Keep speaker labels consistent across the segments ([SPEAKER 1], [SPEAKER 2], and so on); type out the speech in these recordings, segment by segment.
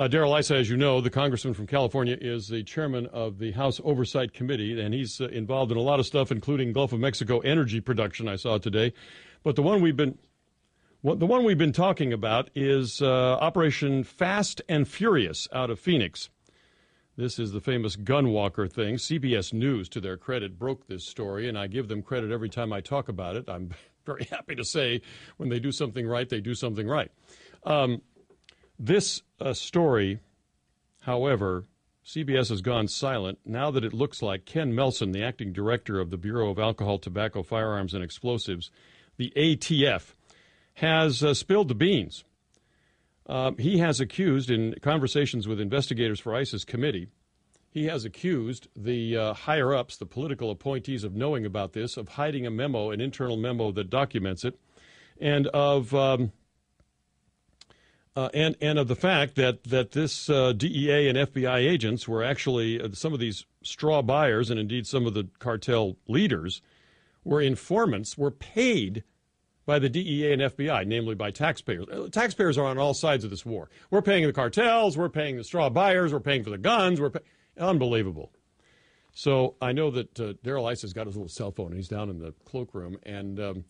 [SPEAKER 1] Darrell Issa, as you know, the congressman from California, is the chairman of the House Oversight Committee, and he's involved in a lot of stuff, including Gulf of Mexico energy production. I saw today, but the one we've been talking about is Operation Fast and Furious out of Phoenix. This is the famous gun walker thing. CBS News, to their credit, broke this story, and I give them credit every time I talk about it. I'm very happy to say when they do something right, they do something right. This story, however, CBS has gone silent now that it looks like Ken Melson, the acting director of the Bureau of Alcohol, Tobacco, Firearms, and Explosives, the ATF, has spilled the beans. He has accused, in conversations with investigators for ISIS committee, he has accused the higher-ups, the political appointees, of knowing about this, of hiding a memo, an internal memo that documents it, and of the fact that this DEA and FBI agents were actually, some of these straw buyers, and indeed some of the cartel leaders, were informants, were paid by the DEA and FBI, namely by taxpayers. Taxpayers are on all sides of this war. We're paying the cartels, we're paying the straw buyers, we're paying for the guns, unbelievable. So I know that Darrell Issa's got his little cell phone, and he's down in the cloakroom, and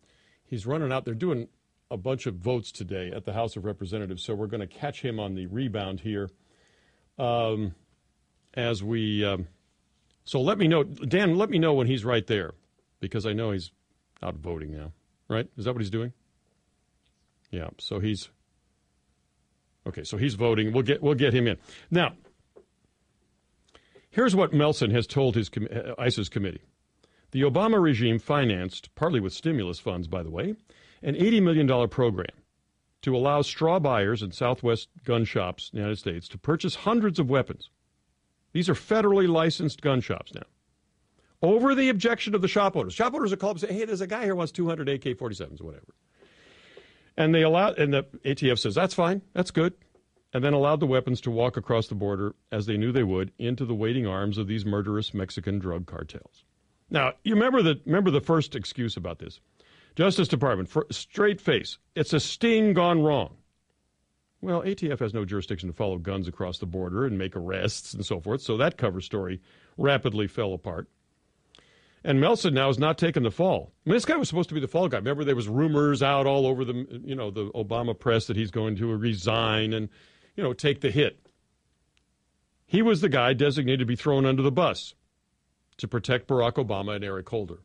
[SPEAKER 1] he's running out. They're doing a bunch of votes today at the House of Representatives, so we're going to catch him on the rebound here as we so let me know, Dan, let me know when he's right there, because I know he's out voting now, right? Is that what he's doing? Yeah, so he's voting. We'll get him in. Now, here's what Melson has told his ISIS committee. The Obama regime financed, partly with stimulus funds, by the way, an $80 million program to allow straw buyers in Southwest gun shops in the United States to purchase hundreds of weapons. These are federally licensed gun shops now, over the objection of the shop owners. Shop owners will call up and say, hey, there's a guy here who wants 200 AK-47s, whatever. And the ATF says, that's fine, that's good, and then allowed the weapons to walk across the border, as they knew they would, into the waiting arms of these murderous Mexican drug cartels. Now, you remember the first excuse about this. Justice Department, for straight face, it's a sting gone wrong. Well, ATF has no jurisdiction to follow guns across the border and make arrests and so forth, so that cover story rapidly fell apart. And Melson now has not taken the fall. I mean, this guy was supposed to be the fall guy. Remember, there was rumors out all over the Obama press that he's going to resign and, take the hit. He was the guy designated to be thrown under the bus to protect Barack Obama and Eric Holder.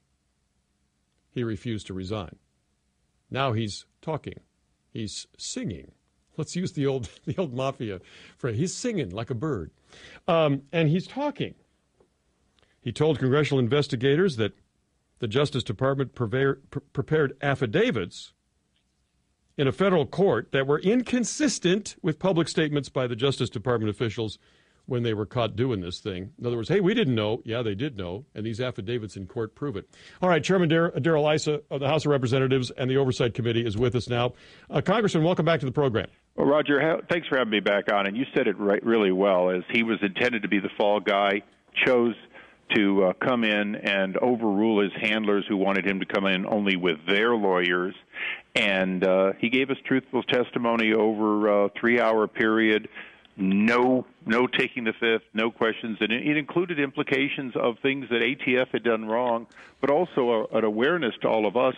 [SPEAKER 1] He refused to resign. Now he's talking. He's singing. Let's use the old mafia phrase. He's singing like a bird. And he's talking. He told congressional investigators that the Justice Department prepared affidavits in a federal court that were inconsistent with public statements by the Justice Department officials when they were caught doing this thing. In other words, hey, we didn't know. Yeah, they did know, and these affidavits in court prove it. All right, Chairman Darrell Issa of the House of Representatives and the Oversight Committee is with us now. Congressman, welcome back to the program.
[SPEAKER 2] Well, Roger, thanks for having me back on, and you said it really well, as he was intended to be the fall guy, chose to come in and overrule his handlers who wanted him to come in only with their lawyers, and he gave us truthful testimony over a 3-hour period. No taking the fifth, no questions. And it included implications of things that ATF had done wrong, but also an awareness to all of us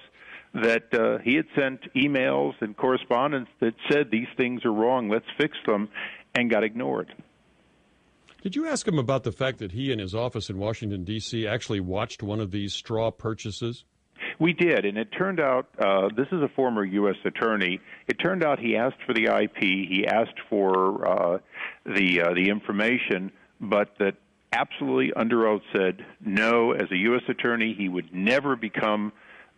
[SPEAKER 2] that he had sent emails and correspondence that said these things are wrong, let's fix them, and got ignored.
[SPEAKER 1] Did you ask him about the fact that he and his office in Washington, D.C. actually watched one of these straw purchases?
[SPEAKER 2] We did, and it turned out, this is a former U.S. attorney, it turned out he asked for the IP, he asked for the information, but that absolutely under oath said no, as a U.S. attorney, he would never become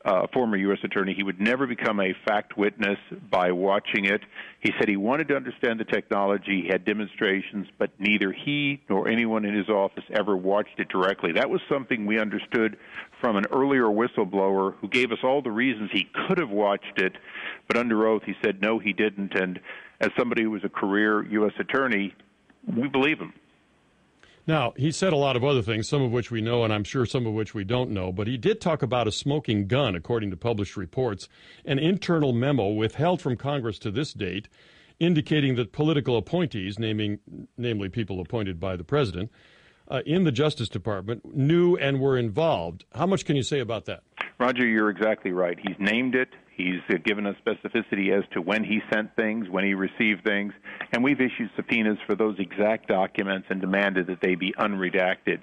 [SPEAKER 2] a former U.S. attorney, he would never become a fact witness by watching it. He said he wanted to understand the technology, he had demonstrations, but neither he nor anyone in his office ever watched it directly. That was something we understood from an earlier whistleblower who gave us all the reasons he could have watched it, but under oath he said no, he didn't. And as somebody who was a career U.S. attorney, we believe him.
[SPEAKER 1] Now, he said a lot of other things, some of which we know and I'm sure some of which we don't know, but he did talk about a smoking gun, according to published reports, an internal memo withheld from Congress to this date, indicating that political appointees, namely people appointed by the president, in the Justice Department, knew and were involved. How much can you say about that?
[SPEAKER 2] Roger, you're exactly right. He's named it. He's given us specificity as to when he sent things, when he received things, and we've issued subpoenas for those exact documents and demanded that they be unredacted.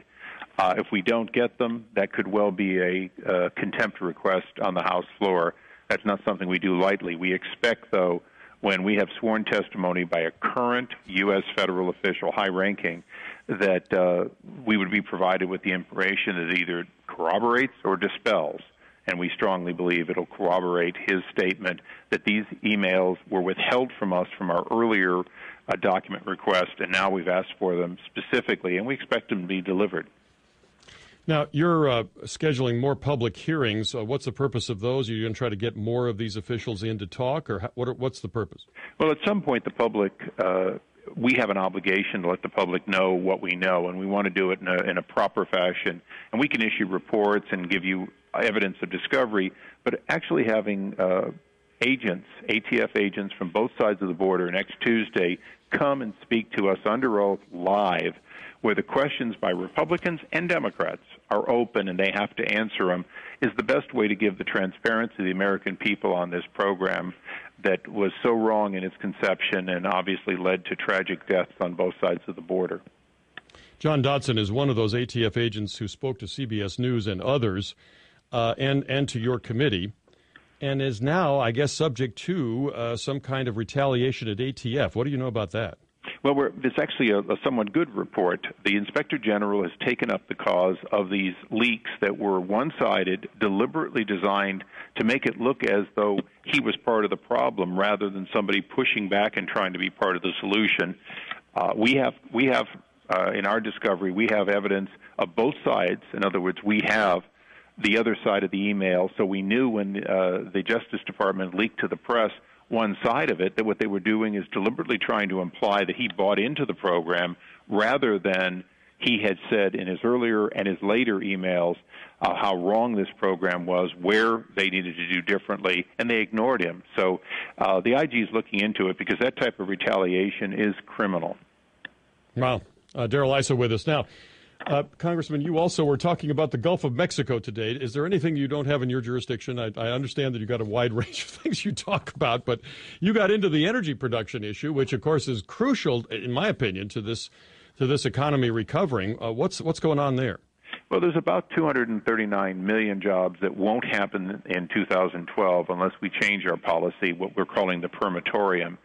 [SPEAKER 2] If we don't get them, that could well be a contempt request on the House floor. That's not something we do lightly. We expect, though, when we have sworn testimony by a current U.S. federal official, high-ranking, that we would be provided with the information that either corroborates or dispels. And we strongly believe it'll corroborate his statement that these emails were withheld from us from our earlier document request, and now we've asked for them specifically, and we expect them to be delivered.
[SPEAKER 1] Now, you're scheduling more public hearings. What's the purpose of those? Are you going to try to get more of these officials in to talk, or what's the purpose?
[SPEAKER 2] Well, at some point, the public, we have an obligation to let the public know what we know, and we want to do it in a proper fashion. And we can issue reports and give you evidence of discovery, but actually having agents, ATF agents from both sides of the border next Tuesday come and speak to us under oath live, where the questions by Republicans and Democrats are open and they have to answer them, is the best way to give the transparency to the American people on this program that was so wrong in its conception and obviously led to tragic deaths on both sides of the border.
[SPEAKER 1] John Dodson is one of those ATF agents who spoke to CBS News and others and to your committee, and is now, I guess, subject to some kind of retaliation at ATF. What do you know about that?
[SPEAKER 2] Well, it's actually a somewhat good report. The Inspector General has taken up the cause of these leaks that were one-sided, deliberately designed to make it look as though he was part of the problem rather than somebody pushing back and trying to be part of the solution. We have in our discovery, we have evidence of both sides. In other words, we have the other side of the email, so we knew when the Justice Department leaked to the press one side of it, that what they were doing is deliberately trying to imply that he bought into the program rather than he had said in his earlier and his later emails how wrong this program was, where they needed to do differently, and they ignored him. So the IG is looking into it because that type of retaliation is criminal.
[SPEAKER 1] Wow. Darrell Issa with us now. Congressman, you also were talking about the Gulf of Mexico today. Is there anything you don't have in your jurisdiction? I understand that you've got a wide range of things you talk about, but you got into the energy production issue, which, of course, is crucial, in my opinion, to this economy recovering. What's going on there?
[SPEAKER 2] Well, there's about 239 million jobs that won't happen in 2012 unless we change our policy, what we're calling the permatorium.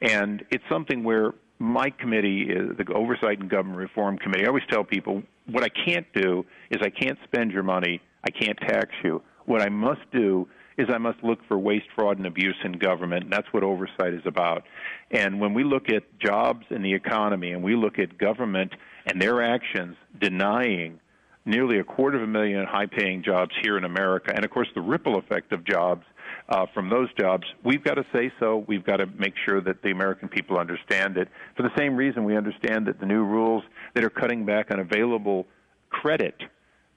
[SPEAKER 2] And it's something where my committee, the Oversight and Government Reform Committee, I always tell people, what I can't do is I can't spend your money, I can't tax you. What I must do is I must look for waste, fraud, and abuse in government, and that's what oversight is about. And when we look at jobs in the economy and we look at government and their actions denying nearly 250,000 high-paying jobs here in America, and, of course, the ripple effect of jobs from those jobs, we've got to say so. We've got to make sure that the American people understand it. For the same reason, we understand that the new rules that are cutting back on available credit,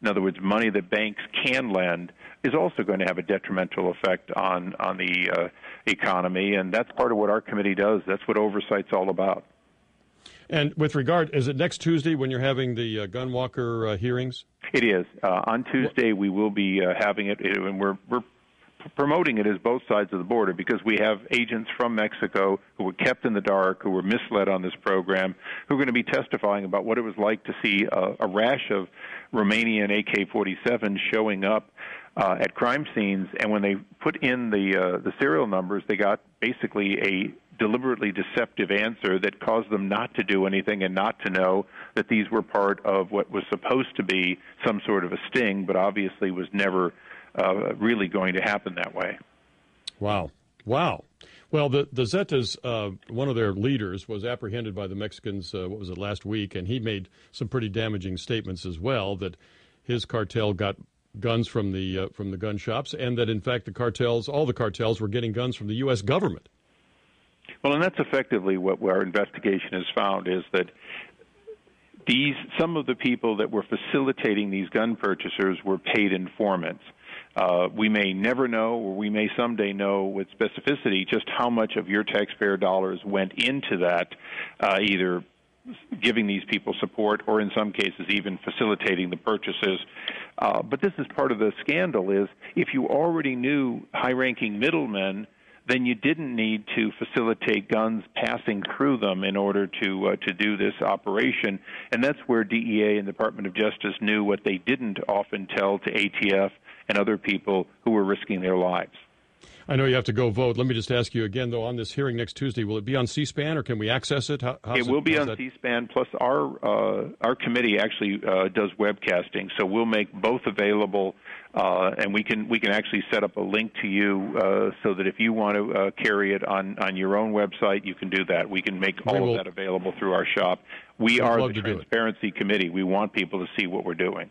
[SPEAKER 2] in other words, money that banks can lend, is also going to have a detrimental effect on the economy, and that's part of what our committee does. That's what oversight's all about. And
[SPEAKER 1] with regard, is it next Tuesday when you're having the Gunwalker hearings?
[SPEAKER 2] It is. On Tuesday, we will be having it, and we're promoting it as both sides of the border because we have agents from Mexico who were kept in the dark, who were misled on this program, who are going to be testifying about what it was like to see a rash of Romanian AK-47s showing up at crime scenes. And when they put in the serial numbers, they got basically a deliberately deceptive answer that caused them not to do anything and not to know that these were part of what was supposed to be some sort of a sting, but obviously was never really going to happen that way.
[SPEAKER 1] Wow. Well, the Zetas, one of their leaders, was apprehended by the Mexicans, last week, and he made some pretty damaging statements as well, that his cartel got guns from the gun shops, and that, in fact, all the cartels were getting guns from the U.S. government.
[SPEAKER 2] Well, and that's effectively what our investigation has found, is that some of the people that were facilitating these gun purchasers were paid informants. We may never know, or we may someday know with specificity just how much of your taxpayer dollars went into that, either giving these people support or in some cases even facilitating the purchases. But this is part of the scandal is if you already knew high-ranking middlemen, then you didn't need to facilitate guns passing through them in order to do this operation. And that's where DEA and the Department of Justice knew what they didn't often tell to ATF and other people who were risking their lives.
[SPEAKER 1] I know you have to go vote. Let me just ask you again, though, on this hearing next Tuesday, will it be on C-SPAN or can we access it?
[SPEAKER 2] It will be on C-SPAN, plus our committee actually does webcasting, so we'll make both available, and we can actually set up a link to you so that if you want to carry it on your own website, you can do that. We can make all of that available through our shop. We are the Transparency Committee. We want people to see what we're doing.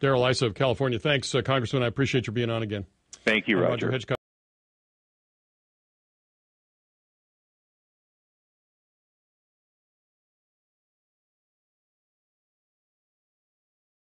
[SPEAKER 1] Darrell Issa of California. Thanks, Congressman. I appreciate you being on again.
[SPEAKER 2] Thank you, Roger.
[SPEAKER 1] Hedgecock.